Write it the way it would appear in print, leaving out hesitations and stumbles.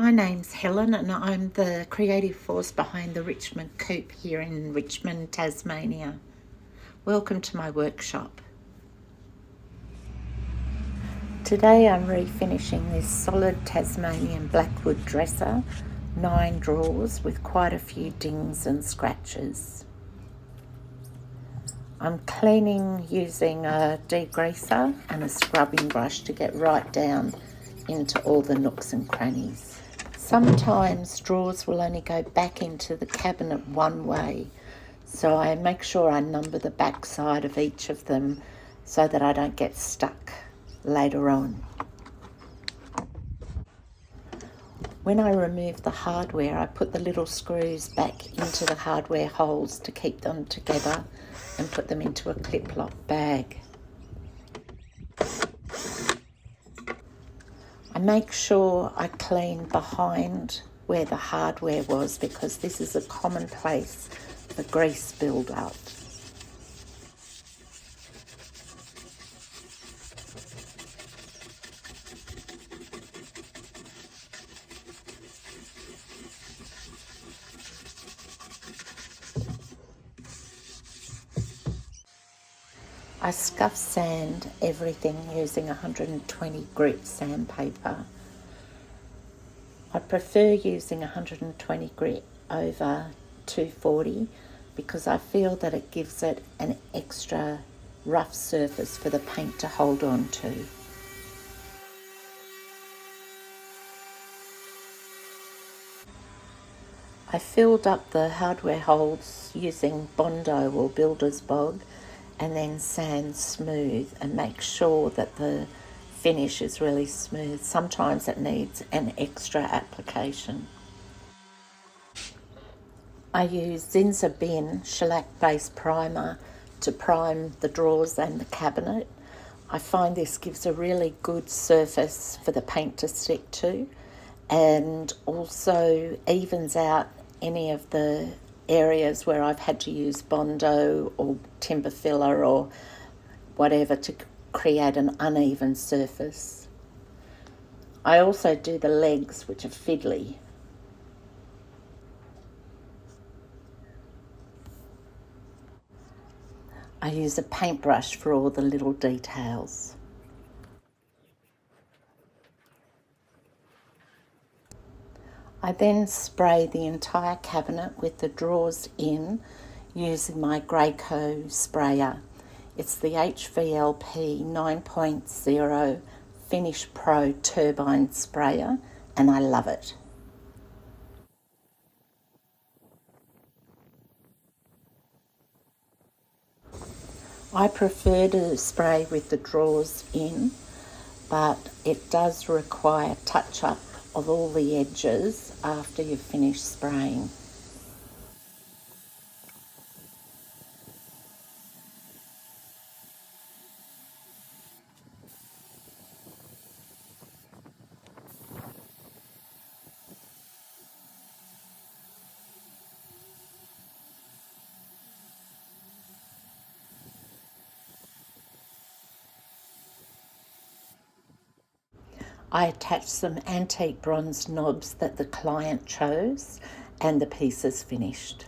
My name's Helen and I'm the creative force behind the Richmond Coop here in Richmond, Tasmania. Welcome to my workshop. Today I'm refinishing this solid Tasmanian blackwood dresser, 9 drawers with quite a few dings and scratches. I'm cleaning using a degreaser and a scrubbing brush to get right down into all the nooks and crannies. Sometimes drawers will only go back into the cabinet one way, so I make sure I number the back side of each of them so that I don't get stuck later on. When I remove the hardware, I put the little screws back into the hardware holes to keep them together and put them into a clip-lock bag. I make sure I clean behind where the hardware was because this is a common place for grease build-up. I scuff sand everything using 120 grit sandpaper. I prefer using 120 grit over 240 because I feel that it gives it an extra rough surface for the paint to hold on to. I filled up the hardware holes using Bondo or Builder's Bog and then sand smooth and make sure that the finish is really smooth. Sometimes it needs an extra application. I use Zinsser Bin shellac based primer to prime the drawers and the cabinet. I find this gives a really good surface for the paint to stick to and also evens out any of the areas where I've had to use Bondo or timber filler or whatever to create an uneven surface. I also do the legs, which are fiddly. I use a paintbrush for all the little details. I then spray the entire cabinet with the drawers in using my Graco sprayer. It's the HVLP 9.0 Finish Pro turbine sprayer and I love it. I prefer to spray with the drawers in, but it does require touch-up of all the edges after you've finished spraying. I attached some antique bronze knobs that the client chose and the piece is finished.